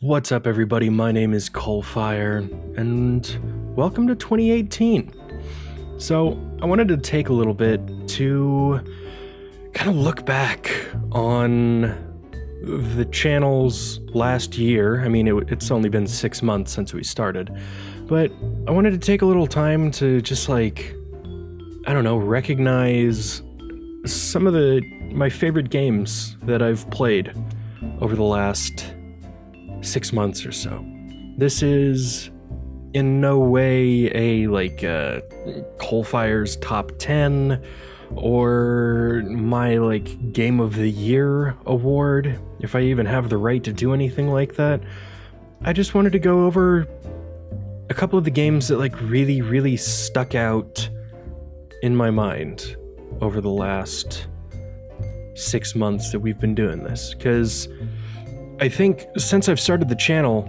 What's up, everybody? My name is CoalFire, and welcome to 2018. So, I wanted to take a little bit to kind of look back on the channel's last year. I mean, it's only been 6 months since we started, but I wanted to take a little time to just recognize some of my favorite games that I've played over the last 6 months or so. This is in no way a CoalFire's top 10 or my game of the year award, if I even have the right to do anything like that. I just wanted to go over a couple of the games that really stuck out in my mind over the last 6 months that we've been doing this, because I think since I've started the channel,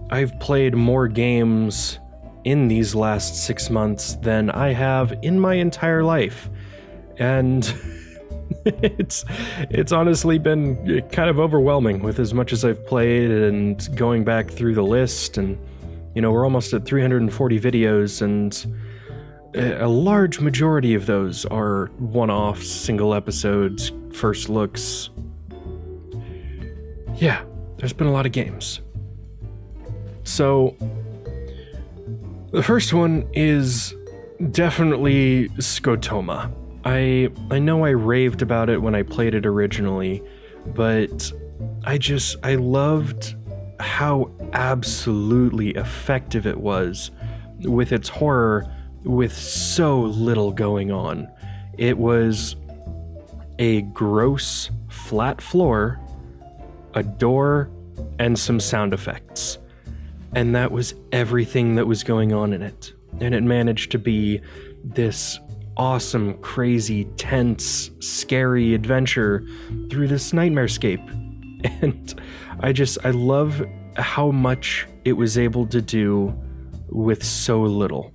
I've played more games in these last 6 months than I have in my entire life. And it's honestly been kind of overwhelming with as much as I've played and going back through the list. And, we're almost at 340 videos, and a large majority of those are one-offs, single episodes, first looks. Yeah, there's been a lot of games. So, the first one is definitely Scotoma. I know I raved about it when I played it originally, but I loved how absolutely effective it was with its horror with so little going on. It was a gross, flat floor, a door, and some sound effects. And that was everything that was going on in it. And it managed to be this awesome, crazy, tense, scary adventure through this nightmarescape. And I love how much it was able to do with so little.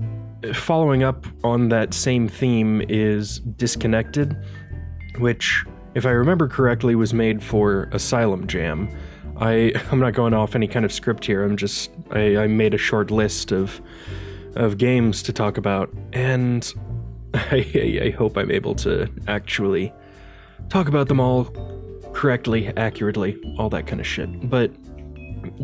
Following up on that same theme is Disconnected, which, if I remember correctly, was made for Asylum Jam. I'm not going off any kind of script here. I made a short list of games to talk about, and I hope I'm able to actually talk about them all correctly, accurately, all that kind of shit. But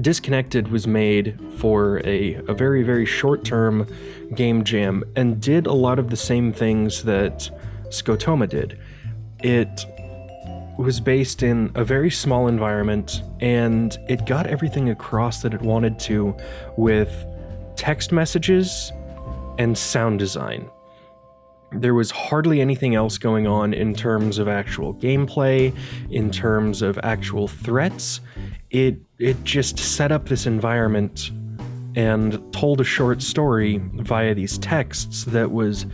Disconnected was made for a very, very short-term game jam and did a lot of the same things that Scotoma did. It was based in a very small environment, and it got everything across that it wanted to with text messages and sound design. There was hardly anything else going on in terms of actual gameplay, in terms of actual threats. It just set up this environment and told a short story via these texts that was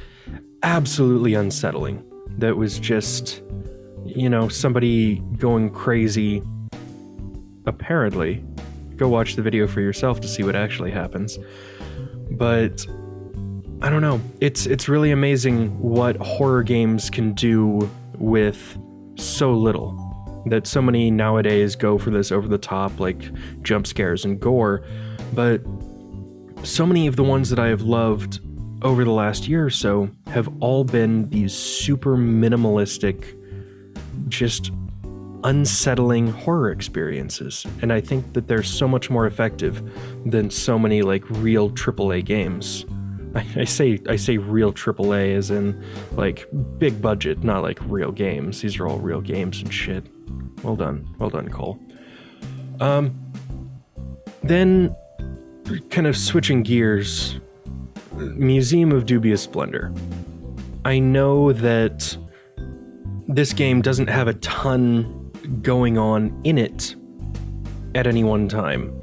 absolutely unsettling. That was just, somebody going crazy, apparently. Go watch the video for yourself to see what actually happens. But I don't know. It's really amazing what horror games can do with so little. That so many nowadays go for this over-the-top, jump scares and gore. But so many of the ones that I have loved over the last year or so have all been these super minimalistic, just unsettling horror experiences. And I think that they're so much more effective than so many real AAA games. I say real AAA as in big budget, not real games. These are all real games and shit. Well done, Cole. Then, kind of switching gears, Museum of Dubious Splendor. I know that this game doesn't have a ton going on in it at any one time.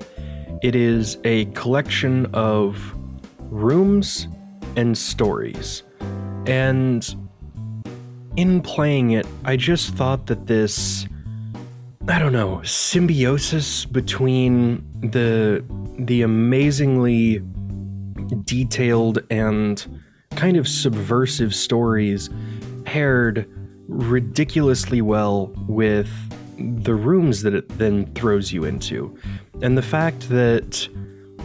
It is a collection of rooms and stories. And in playing it, I just thought that this, symbiosis between the amazingly detailed and kind of subversive stories paired ridiculously well with the rooms that it then throws you into. And the fact that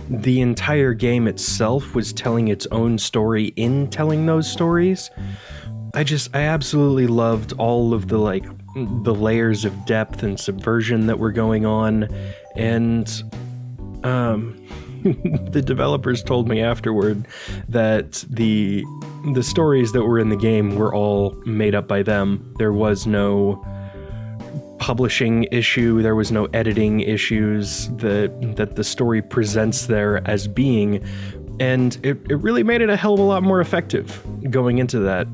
the entire game itself was telling its own story in telling those stories, I absolutely loved all of the layers of depth and subversion that were going on. And the developers told me afterward that the stories that were in the game were all made up by them. There was no publishing issue, there was no editing issues that the story presents there as being, and it really made it a hell of a lot more effective going into that.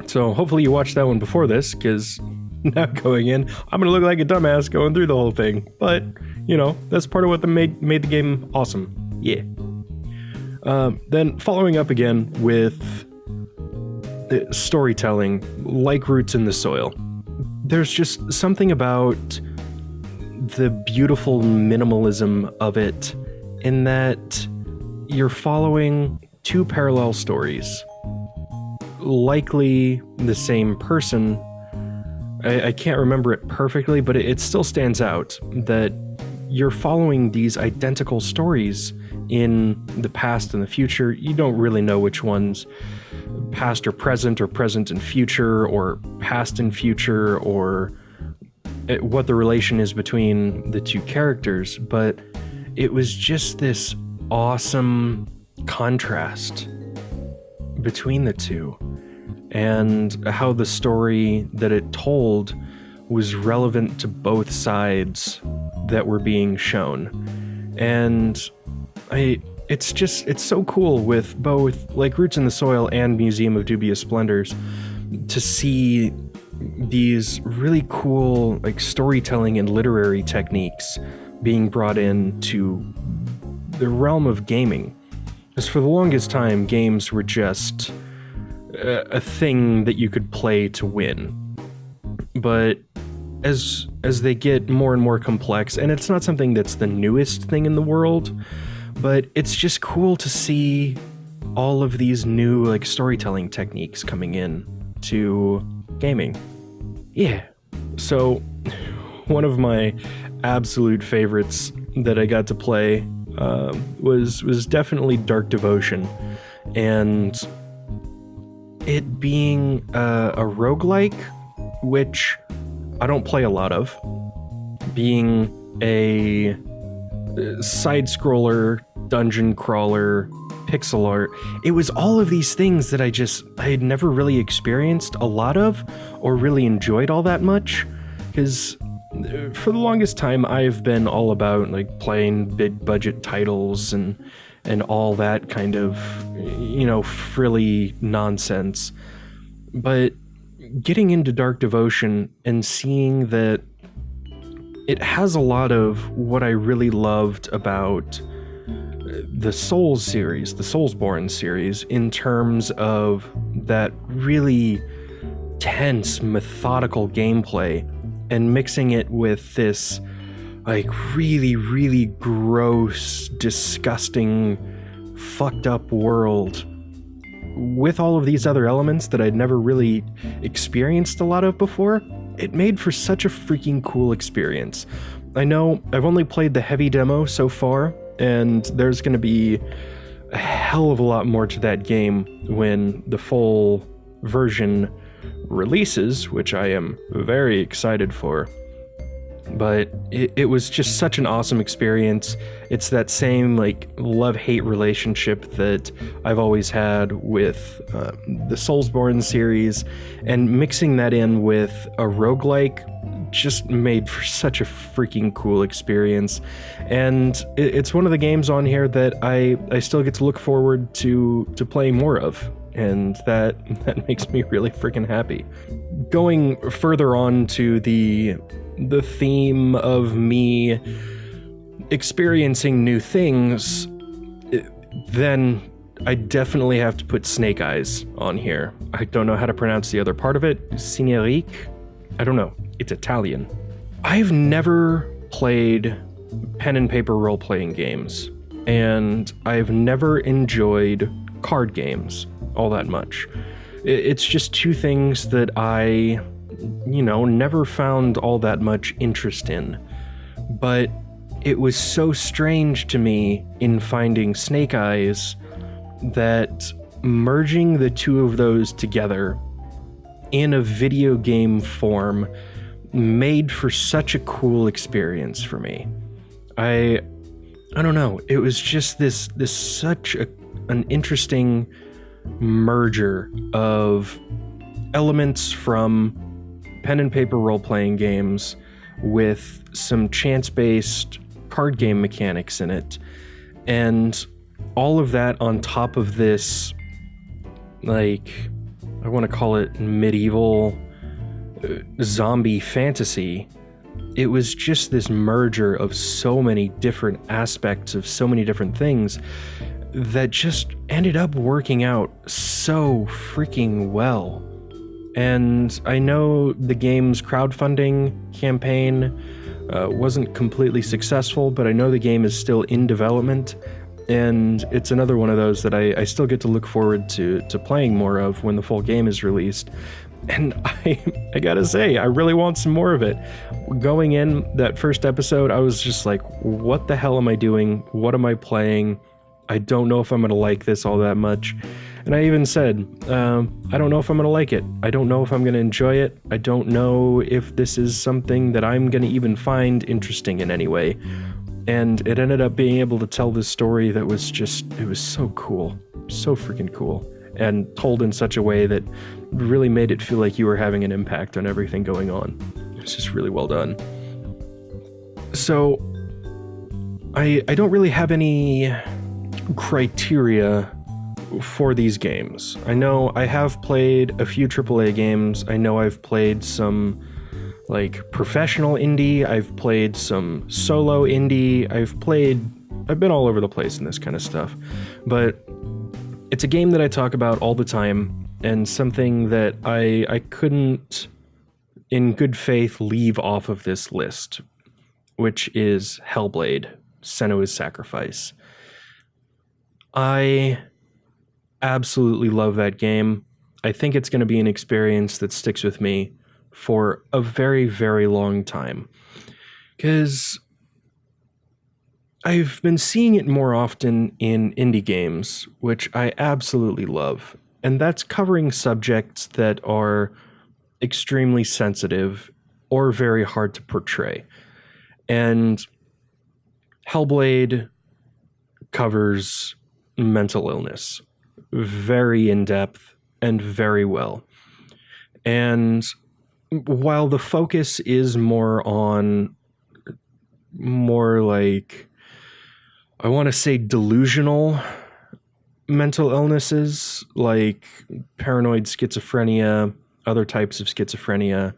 So hopefully you watched that one before this, because now going in, I'm gonna look like a dumbass going through the whole thing. But, you know, that's part of what made the game awesome. Yeah. Then following up again with storytelling, like Roots in the Soil. There's just something about the beautiful minimalism of it, in that you're following two parallel stories. Likely the same person. I can't remember it perfectly, but it still stands out that you're following these identical stories in the past and the future. You don't really know which one's past or present and future, or past and future, or what the relation is between the two characters, but it was just this awesome contrast between the two, and how the story that it told was relevant to both sides that were being shown. And it's so cool with both like Roots in the Soil and Museum of Dubious Splendors to see these really cool like storytelling and literary techniques being brought into the realm of gaming. Because for the longest time, games were just a thing that you could play to win. But as they get more and more complex, and it's not something that's the newest thing in the world, but it's just cool to see all of these new like storytelling techniques coming in to gaming. Yeah. So one of my absolute favorites that I got to play was definitely Dark Devotion, and it being a roguelike, which I don't play a lot of, being a side-scroller, dungeon crawler, pixel art. It was all of these things that I had never really experienced a lot of, or really enjoyed all that much, because for the longest time I've been all about like playing big budget titles and all that kind of, you know, frilly nonsense. But getting into Dark Devotion and seeing that it has a lot of what I really loved about the Souls series, the Soulsborne series, in terms of that really tense, methodical gameplay, and mixing it with this like really, really gross, disgusting, fucked up world with all of these other elements that I'd never really experienced a lot of before. It made for such a freaking cool experience. I know I've only played the heavy demo so far, and there's going to be a hell of a lot more to that game when the full version releases, which I am very excited for. But it was just such an awesome experience. It's that same like love-hate relationship that I've always had with the Soulsborne series, and mixing that in with a roguelike just made for such a freaking cool experience. And it's one of the games on here that I still get to look forward to playing more of, and that makes me really freaking happy. Going further on to the theme of me experiencing new things, then I definitely have to put Snake Eyes on here. I don't know how to pronounce the other part of it. Cineric? I don't know. It's Italian. I've never played pen and paper role-playing games, and I've never enjoyed card games all that much. It's just two things that I, never found all that much interest in. But it was so strange to me in finding Snake Eyes that merging the two of those together in a video game form made for such a cool experience for me. I don't know, it was just this such an interesting merger of elements from pen and paper role-playing games with some chance-based card game mechanics in it, and all of that on top of this, like, I want to call it medieval zombie fantasy. It was just this merger of so many different aspects of so many different things that just ended up working out so freaking well. And I know the game's crowdfunding campaign wasn't completely successful, but I know the game is still in development, and it's another one of those that I still get to look forward to playing more of when the full game is released. And I gotta say, I really want some more of it. Going in that first episode, I was just like, what the hell am I doing? What am I playing? I don't know if I'm gonna like this all that much. And I even said, I don't know if I'm gonna like it. I don't know if I'm gonna enjoy it. I don't know if this is something that I'm gonna even find interesting in any way. And it ended up being able to tell this story that was just, it was so cool. So freaking cool. And told in such a way that really made it feel like you were having an impact on everything going on. It's just really well done. So, I don't really have any criteria for these games. I know I have played a few AAA games. I know I've played some like professional indie. I've played some solo indie. I've been all over the place in this kind of stuff. But it's a game that I talk about all the time, and something that I couldn't, in good faith, leave off of this list, which is Hellblade: Senua's Sacrifice. I absolutely love that game. I think it's going to be an experience that sticks with me for a very, very long time, because I've been seeing it more often in indie games, which I absolutely love, and that's covering subjects that are extremely sensitive or very hard to portray. And Hellblade covers mental illness very in depth and very well. And while the focus is more like, I want to say delusional mental illnesses like paranoid schizophrenia, other types of schizophrenia,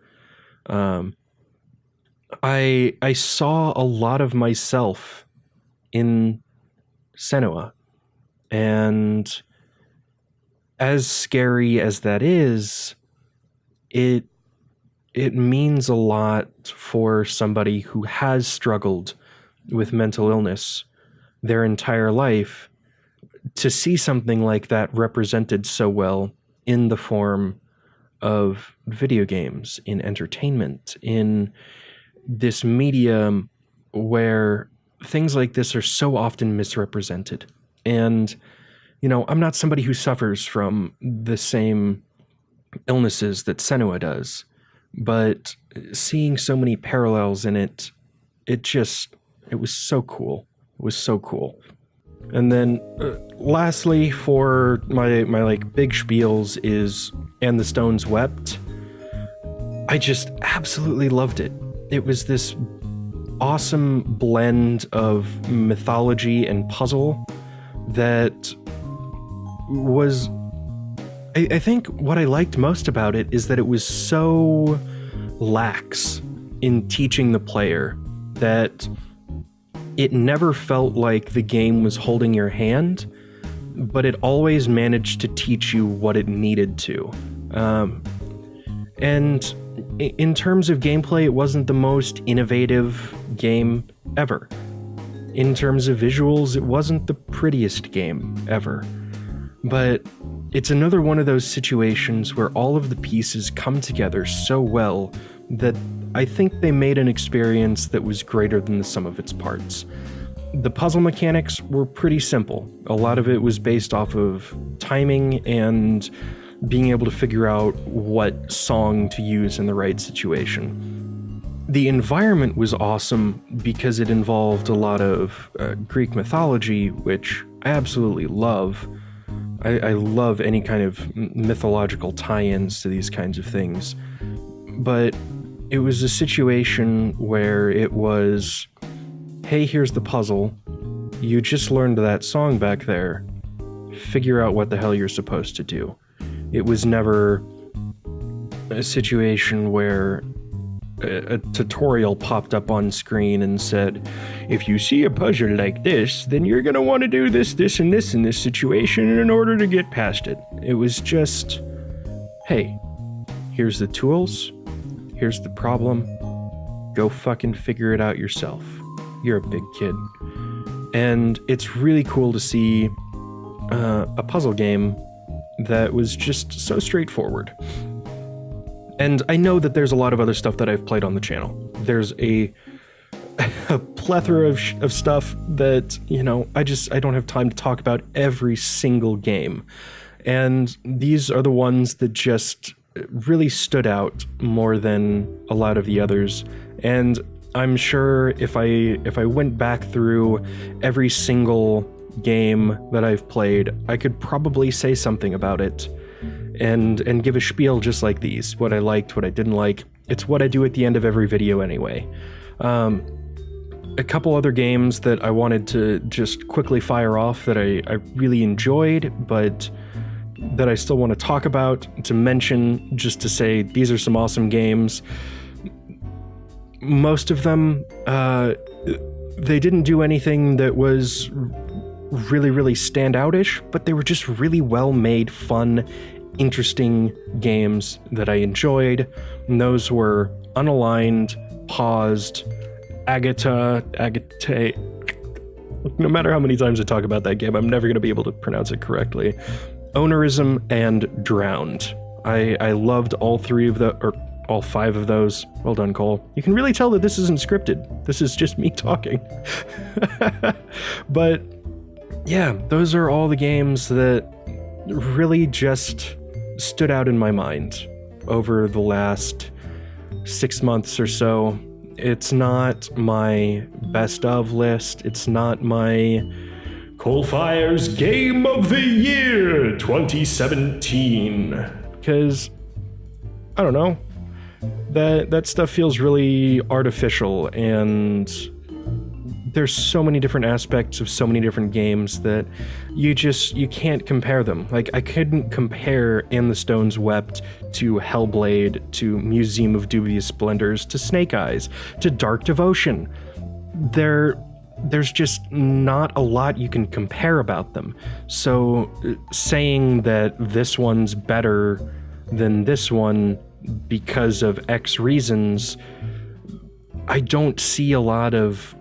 I saw a lot of myself in Senua. And as scary as that is, it means a lot for somebody who has struggled with mental illness their entire life to see something like that represented so well in the form of video games, in entertainment, in this medium where things like this are so often misrepresented. And, you know, I'm not somebody who suffers from the same illnesses that Senua does, but seeing so many parallels in it, it was so cool. It was so cool. And then lastly, for my like big spiels is And the Stones Wept. I just absolutely loved it. It was this awesome blend of mythology and puzzle that was, I think what I liked most about it is that it was so lax in teaching the player that it never felt like the game was holding your hand, but it always managed to teach you what it needed to. And in terms of gameplay, it wasn't the most innovative game ever. In terms of visuals, it wasn't the prettiest game ever. But it's another one of those situations where all of the pieces come together so well that I think they made an experience that was greater than the sum of its parts. The puzzle mechanics were pretty simple. A lot of it was based off of timing and being able to figure out what song to use in the right situation. The environment was awesome because it involved a lot of Greek mythology, which I absolutely love. I love any kind of mythological tie-ins to these kinds of things. But it was a situation where it was, hey, here's the puzzle. You just learned that song back there. Figure out what the hell you're supposed to do. It was never a situation where a tutorial popped up on screen and said, if you see a puzzle like this, then you're going to want to do this, this, and this in this situation in order to get past it. It was just, hey, here's the tools, here's the problem, go fucking figure it out yourself. You're a big kid. And it's really cool to see a puzzle game that was just so straightforward. And I know that there's a lot of other stuff that I've played on the channel. There's a plethora of stuff that, you know, I don't have time to talk about every single game. And these are the ones that just really stood out more than a lot of the others. And I'm sure if I went back through every single game that I've played, I could probably say something about it and give a spiel just like these, what I liked, what I didn't like. It's what I do at the end of every video anyway. A couple other games that I wanted to just quickly fire off that I really enjoyed, but that I still want to talk about, to mention, just to say these are some awesome games. Most of them, they didn't do anything that was really, really standout-ish, but they were just really well-made, fun, interesting games that I enjoyed. And those were Unaligned, Paused, Agate. No matter how many times I talk about that game, I'm never going to be able to pronounce it correctly. Ownerism and Drowned. I loved all all five of those. Well done, Cole. You can really tell that this isn't scripted. This is just me talking. But yeah, those are all the games that really just stood out in my mind over the last 6 months or so. It's not my best of list. It's not my CoalFire's Game of the Year 2017. Because, I don't know, that stuff feels really artificial, and there's so many different aspects of so many different games that you can't compare them. Like, I couldn't compare And the Stones Wept to Hellblade, to Museum of Dubious Splendors, to Snake Eyes, to Dark Devotion. There's just not a lot you can compare about them. So saying that this one's better than this one because of X reasons, I don't see a lot of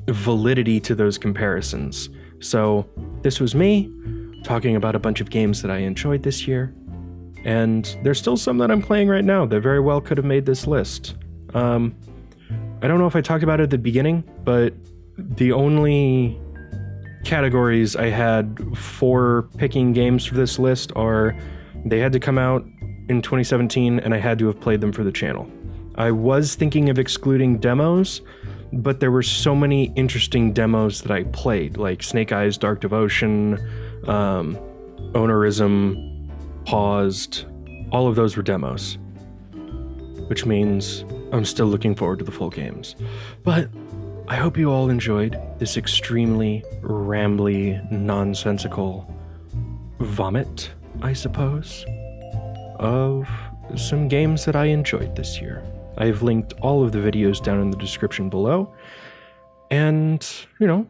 validity to those comparisons. So this was me talking about a bunch of games that I enjoyed this year, and there's still some that I'm playing right now that very well could have made this list. I don't know if I talked about it at the beginning, but the only categories I had for picking games for this list are they had to come out in 2017 and I had to have played them for the channel. I was thinking of excluding demos, but there were so many interesting demos that I played, like Snake Eyes, Dark Devotion, Ownerism, Paused. All of those were demos, which means I'm still looking forward to the full games. But I hope you all enjoyed this extremely rambly, nonsensical vomit, I suppose, of some games that I enjoyed this year. I've linked all of the videos down in the description below. And, you know,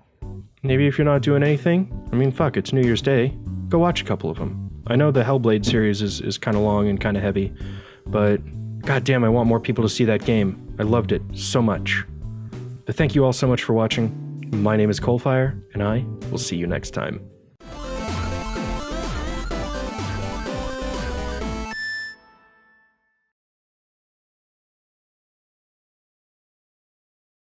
maybe if you're not doing anything, I mean, fuck, it's New Year's Day, go watch a couple of them. I know the Hellblade series is kind of long and kind of heavy, but goddamn, I want more people to see that game. I loved it so much. But thank you all so much for watching. My name is CoalFire, and I will see you next time.